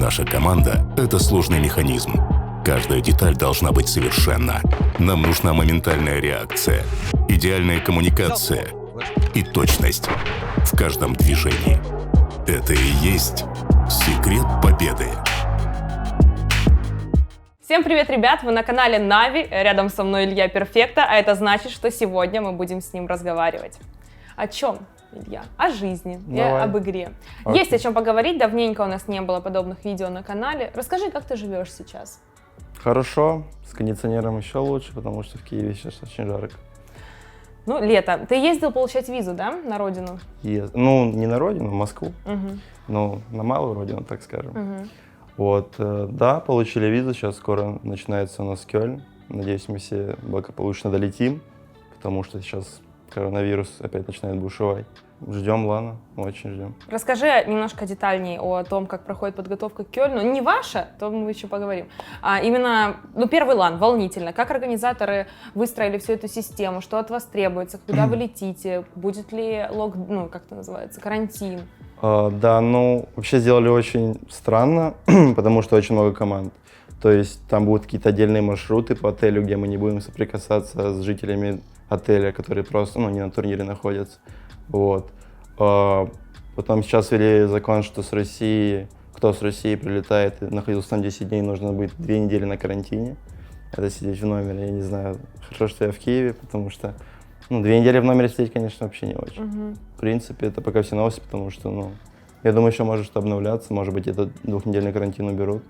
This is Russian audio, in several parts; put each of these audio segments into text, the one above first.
Наша команда – это сложный механизм. Каждая деталь должна быть совершенна. Нам нужна моментальная реакция, идеальная коммуникация и точность в каждом движении. Это и есть секрет победы. Всем привет, ребят! Вы на канале Нави, рядом со мной Илья Перфекто, а это значит, что сегодня мы будем с ним разговаривать. О чем, Илья? О жизни и об игре. Окей. Есть о чем поговорить, давненько у нас не было подобных видео на канале. Расскажи, как ты живешь сейчас? Хорошо, с кондиционером еще лучше, потому что в Киеве сейчас очень жарко. Ну, лето. Ты ездил получать визу, да, на родину? Ну, не на родину, в Москву, Угу. но на малую родину, так скажем. Угу. Вот, да, получили визу, сейчас скоро начинается у нас Кёльн. Надеюсь, мы все благополучно долетим, потому что сейчас коронавирус опять начинает бушевать. Ждем, ладно, очень ждем. Расскажи немножко детальнее о том, как проходит подготовка к Кёльну. Не ваша, то мы еще поговорим. А именно, первый лан, волнительно. Как организаторы выстроили всю эту систему, что от вас требуется, куда вы летите, будет ли как это называется, карантин? Да, вообще сделали очень странно, потому что очень много команд. То есть там будут какие-то отдельные маршруты по отелю, где мы не будем соприкасаться с жителями отеля, которые просто не на турнире находятся. Вот. Потом сейчас ввели закон, что кто с России прилетает и находился там 10 дней, нужно быть 2 недели на карантине. Это сидеть в номере, я не знаю. Хорошо, что я в Киеве, потому что 2 недели в номере сидеть, конечно, вообще не очень. Угу. В принципе, это пока все новости, потому что, я думаю, еще может обновляться, может быть, этот 2-недельный карантин уберут.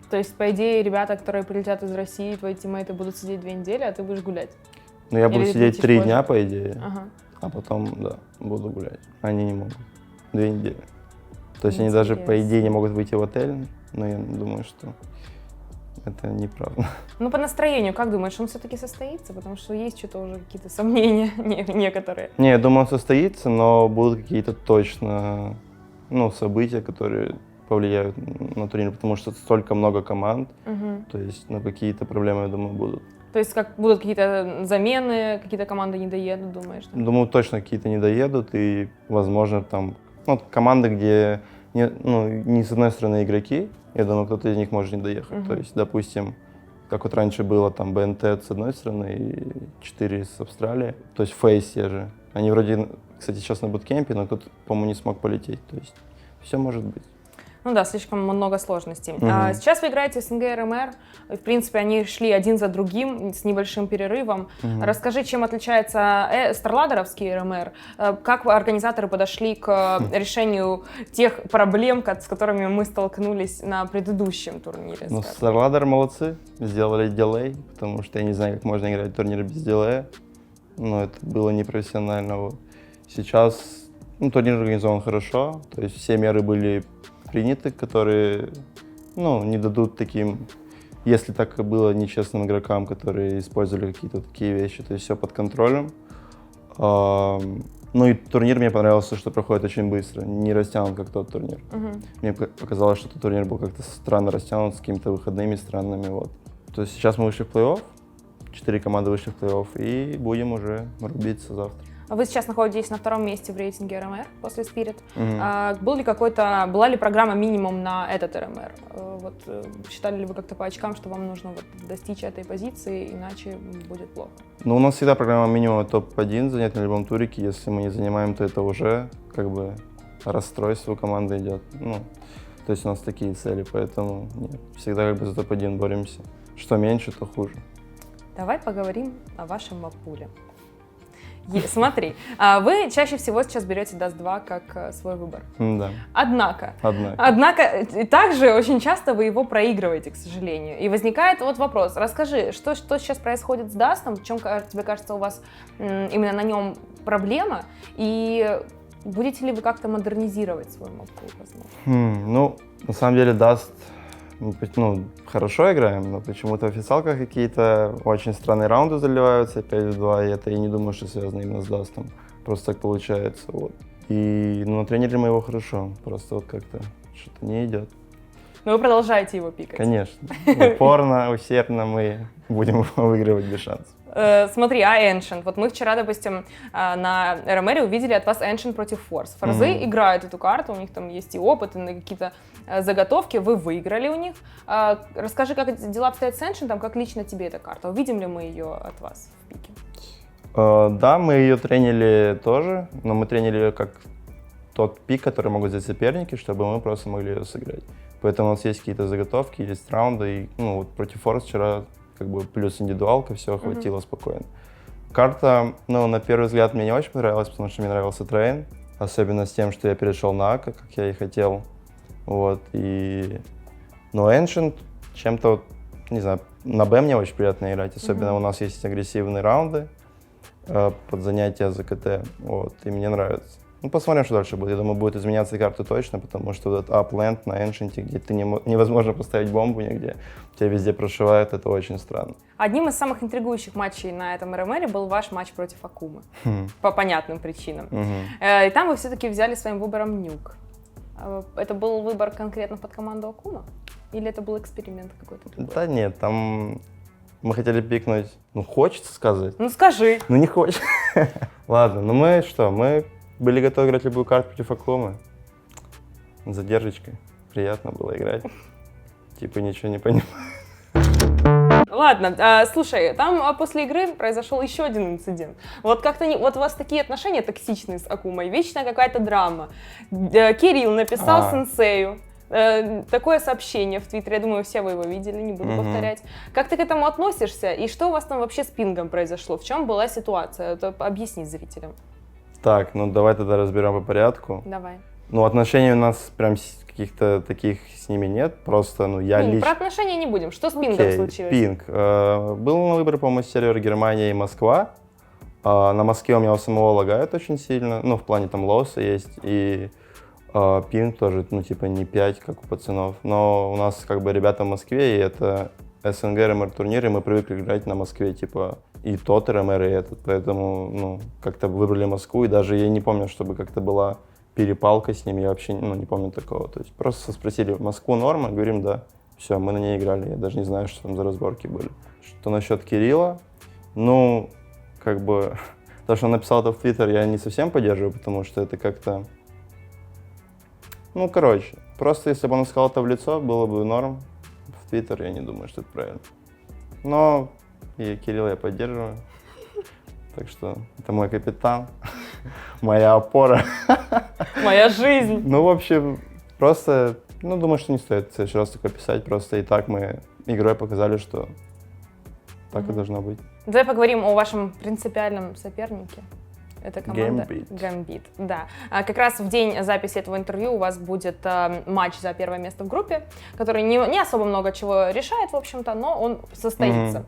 То есть, по идее, ребята, которые прилетят из России, твои тиммейты будут сидеть 2 недели, а ты будешь гулять? Я буду Или сидеть летишь 3 позже? дня, по идее, Ага. а потом, буду гулять. Они не могут. 2 недели. То есть они даже, по идее, не могут выйти в отель, но я думаю, что это неправда. По настроению, как думаешь, он все-таки состоится? Потому что есть что-то уже какие-то сомнения некоторые. Не, я думаю, он состоится, но будут какие-то точно, события, которые повлияют на турнир, потому что столько много команд, Угу. то есть, какие-то проблемы, я думаю, будут. То есть как будут какие-то замены, какие-то команды не доедут, думаешь? Да? Думаю, точно какие-то не доедут, и, возможно, там, команды, где не с одной стороны игроки, я думаю, кто-то из них может не доехать. Мгм. То есть, допустим, как вот раньше было, там, БНТ с одной стороны и 4 с Австралии, то есть Фейс те же. Они вроде, кстати, сейчас на буткемпе, но кто-то, по-моему, не смог полететь. То есть, все может быть. Слишком много сложностей. Мгм. Сейчас вы играете СНГ РМР. В принципе, они шли один за другим с небольшим перерывом. Мгм. Расскажи, чем отличается Старладеровский РМР? Как организаторы подошли к решению тех проблем, с которыми мы столкнулись на предыдущем турнире? скажем? Старладер молодцы, сделали дилей, потому что я не знаю, как можно играть турнир без дилея. Но это было непрофессионально. Вот. Сейчас турнир организован хорошо, то есть все меры были приняты, которые не дадут таким, если так и было, нечестным игрокам, которые использовали какие-то такие вещи, то есть все под контролем. И турнир мне понравился, что проходит очень быстро, не растянут, как тот турнир. Мгм. Мне показалось, что тот турнир был как-то странно растянут, с какими-то выходными странными. Вот. То есть сейчас мы вышли в плей-офф, 4 команды вышли в плей-офф, и будем уже рубиться завтра. Вы сейчас находитесь на 2-м месте в рейтинге РМР после Spirit. Мгм. Была ли программа минимум на этот РМР? Считали ли вы как-то по очкам, что вам нужно достичь этой позиции, иначе будет плохо? У нас всегда программа минимум топ-1 занять на любом турике. Если мы не занимаем, то это уже расстройство команды идет. То есть у нас такие цели, поэтому нет, всегда за топ-1 боремся. Что меньше, то хуже. Давай поговорим о вашем мапуле. Смотри, вы чаще всего сейчас берете Dust 2 как свой выбор. Да, Однако, однако. также очень часто вы его проигрываете, к сожалению. И возникает вопрос. Расскажи, что сейчас происходит с Dust'ом, в чем, тебе кажется, у вас именно на нем проблема, и будете ли вы как-то модернизировать свой мапул, возможно? На самом деле Dust, хорошо играем, но почему-то в официалках какие-то очень странные раунды заливаются 5-2, и это я не думаю, что связано именно с Dust'ом. Просто так получается. Вот. И на тренере мы его хорошо, просто как-то что-то не идет. Но вы продолжаете его пикать. Конечно. Упорно, усердно мы будем его выигрывать без шансов. Смотри, а Ancient? Вот мы вчера, допустим, на РМР увидели от вас Ancient против Force. Форзы играют эту карту, у них там есть и опыт, и какие-то заготовки, вы выиграли у них. Расскажи, как дела обстоят с Ancient, как лично тебе эта карта? Увидим ли мы ее от вас в пике? Да, мы ее тренили тоже, но мы тренили ее как тот пик, который могут взять соперники, чтобы мы просто могли ее сыграть. Поэтому у нас есть какие-то заготовки, есть раунды, и вот против Force вчера как бы плюс индивидуалка, все хватило спокойно. Карта, на первый взгляд мне не очень понравилась, потому что мне нравился трейн, особенно с тем, что я перешел на АК, как я и хотел. Но Ancient чем-то, не знаю, на Б мне очень приятно играть, особенно у нас есть агрессивные раунды под занятия за КТ, и мне нравится. Посмотрим, что дальше будет. Я думаю, будет изменяться карта точно, потому что этот апленд на Ancient, где ты невозможно поставить бомбу нигде, тебя везде прошивают, это очень странно. Одним из самых интригующих матчей на этом РМРе был ваш матч против Акумы, по понятным причинам. И там вы все-таки взяли своим выбором нюк. Это был выбор конкретно под команду Акума? Или это был эксперимент какой-то другой? Да нет, там мы хотели пикнуть, хочется сказать. Скажи. Не хочется. Ладно, мы были готовы играть любую карту против Акумы. С задержечкой. Приятно было играть. Ничего не понимаю. Ладно, слушай, там после игры произошел еще один инцидент. Вот как-то у вас такие отношения токсичные с Акумой, вечно какая-то драма. Кирилл написал сенсею такое сообщение в Твиттере, я думаю, все вы его видели, не буду повторять. Как ты к этому относишься и что у вас там вообще с пингом произошло? В чем была ситуация? Это объясни зрителям. Так, давай тогда разберем по порядку. Давай. Отношений у нас прям каких-то таких с ними нет, просто, я лично... Про отношения не будем, что с пингом случилось? Пинг. Был на выборе, по-моему, сервер Германия и Москва. На Москве у меня у самого лагает очень сильно, в плане там лоса есть, и пинг тоже, не 5, как у пацанов. Но у нас ребята в Москве, и это СНГ РМР турнир, и мы привыкли играть на Москве, и тот РМР, и этот, поэтому, как-то выбрали Москву, и даже я не помню, чтобы как-то была перепалка с ними, я вообще, не помню такого. То есть просто спросили, Москву норма? Говорим, да. Все, мы на ней играли, я даже не знаю, что там за разборки были. Что насчет Кирилла? То, что он написал это в Твиттер, я не совсем поддерживаю, потому что это как-то... просто если бы он сказал это в лицо, было бы норм. В Твиттер я не думаю, что это правильно. Но и Кирилла я поддерживаю. Так что это мой капитан, моя опора. Моя жизнь. В общем, просто, думаю, что не стоит в следующий раз такое писать. Просто и так мы игрой показали, что так и должно быть. Давай поговорим о вашем принципиальном сопернике. Это команда Gambit. Да. Как раз в день записи этого интервью у вас будет матч за первое место в группе, который не особо много чего решает, в общем-то, но он состоится.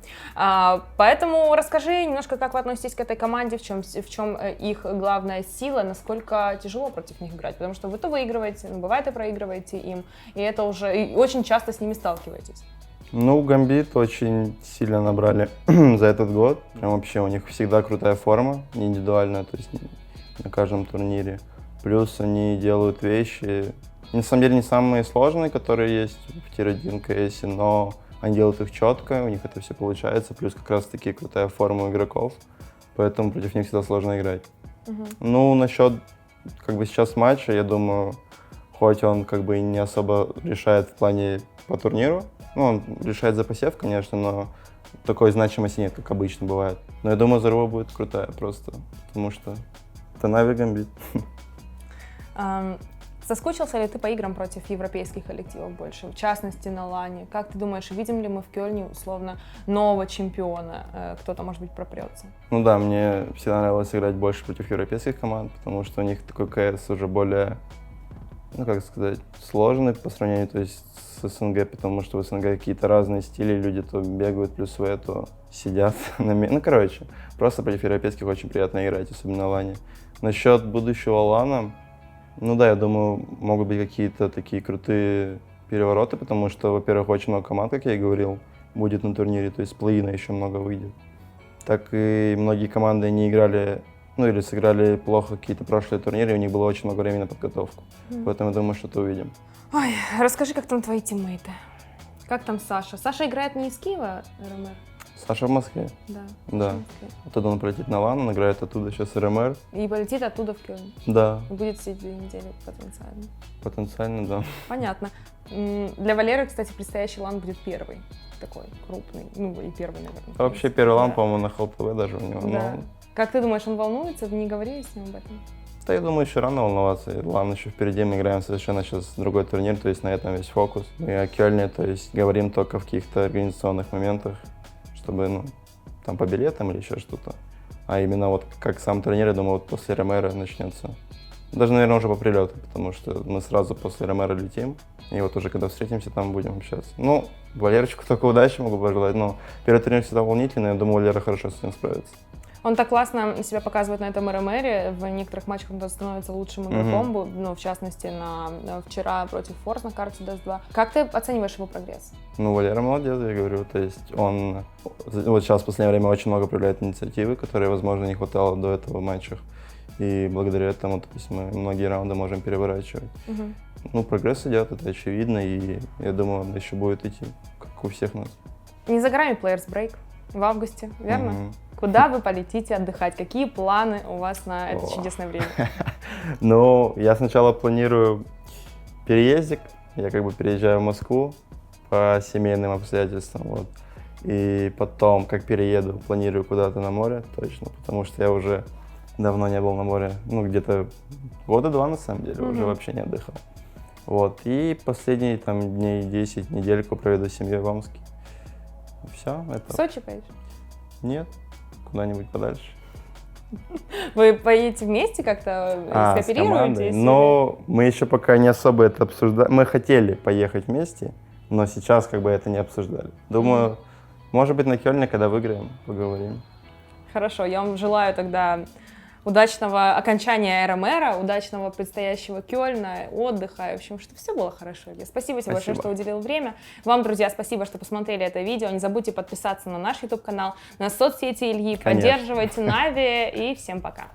Поэтому расскажи немножко, как вы относитесь к этой команде, в чем их главная сила, насколько тяжело против них играть, потому что вы то выигрываете, бывает и проигрываете им, и это уже и очень часто с ними сталкиваетесь. Gambit очень сильно набрали за этот год. Прям вообще у них всегда крутая форма, индивидуальная, то есть на каждом турнире. Плюс они делают вещи, на самом деле не самые сложные, которые есть в Тир-1 CS, но они делают их четко, у них это все получается. Плюс как раз таки крутая форма игроков, поэтому против них всегда сложно играть. Насчет сейчас матча, я думаю, хоть он и не особо решает в плане по турниру, он решает за посев, конечно, но такой значимости нет, как обычно бывает. Но я думаю, взорва будет крутая просто, потому что это Нави Gambit. Соскучился ли ты по играм против европейских коллективов больше, в частности на лане? Как ты думаешь, видим ли мы в Кёльне условно нового чемпиона? Кто-то, может быть, пропрется? Да, мне всегда нравилось играть больше против европейских команд, потому что у них такой КС уже более, сложный по сравнению, то есть с СНГ, потому что в СНГ какие-то разные стили, люди то бегают плюс в то сидят на просто против европейских очень приятно играть, особенно на лане. Насчет будущего лана, я думаю, могут быть какие-то такие крутые перевороты, потому что, во-первых, очень много команд, как я и говорил, будет на турнире, то есть плей-ина еще много выйдет. Так и многие команды не играли, или сыграли плохо какие-то прошлые турниры, и у них было очень много времени на подготовку. Поэтому я думаю, что-то увидим. Ой, расскажи, как там твои тиммейты? Как там Саша? Саша играет не из Киева, РМР? Саша в Москве. Да. Да. в Москве. Оттуда он полетит на Лан, он играет оттуда сейчас РМР. И полетит оттуда в Кёльн. Да, И будет сидеть 2 недели потенциально. потенциально, да. Понятно. Для Валеры, кстати, предстоящий лан будет первый. Такой крупный. Ну, и первый, наверное. А вообще первый лан, Да. по-моему, на ХЛТВ даже у него. Да. Ну, Как ты думаешь, он волнуется? Вы не говорили с ним об этом? да, я думаю, еще рано волноваться. Лан еще впереди, мы играем совершенно сейчас другой турнир, то есть на этом весь фокус. Мы о Кёльне, то есть говорим только в каких-то организационных моментах, чтобы, ну, там по билетам или еще что-то. А именно вот как сам турнир, я думаю, вот после РМР начнется. Даже, наверное, уже по прилету, потому что мы сразу после РМР летим. И вот уже когда встретимся, там будем общаться. Ну, Валерочку только удачи могу пожелать, но первый турнир всегда волнительный, я думаю, Валера хорошо с ним справится. Он так классно себя показывает на этом РМРе. В некоторых матчах он становится лучшим игроком. Ну, в частности, вчера против Форс на карте Dust 2. Как ты оцениваешь его прогресс? Ну, Валера молодец, я говорю. То есть он вот сейчас в последнее время очень много проявляет инициативы, которые, возможно, не хватало до этого в матчах. И благодаря этому, то есть мы многие раунды можем переворачивать. Ну, прогресс идет, это очевидно, и я думаю, он еще будет идти, как у всех нас. Не за горами Players Break в августе, верно? Мгм. Куда вы полетите отдыхать? Какие планы у вас на это чудесное время? Ну, я сначала планирую переездик. Я как бы переезжаю в Москву по семейным обстоятельствам, вот. И потом, как перееду, планирую куда-то на море, точно, потому что я уже давно не был на море, ну, где-то года 2, на самом деле, уже вообще не отдыхал. Вот, и последние там дней 10, недельку проведу с семьей в Омске. Все, В это... Сочи поедешь? Нет, куда-нибудь подальше. Вы поедете вместе как-то, С командой? скооперируетесь? Но мы еще пока не особо это обсуждали. Мы хотели поехать вместе, но сейчас как бы это не обсуждали. Думаю, может быть, на Кёльне, когда выиграем, поговорим. Хорошо, я вам желаю тогда удачного окончания РМРа, удачного предстоящего Кёльна, отдыха, в общем, чтобы все было хорошо. Илья, спасибо тебе большое, что уделил время. Вам, друзья, спасибо, что посмотрели это видео. Не забудьте подписаться на наш YouTube-канал, на соцсети Ильи, Конечно. поддерживайте Нави и всем пока.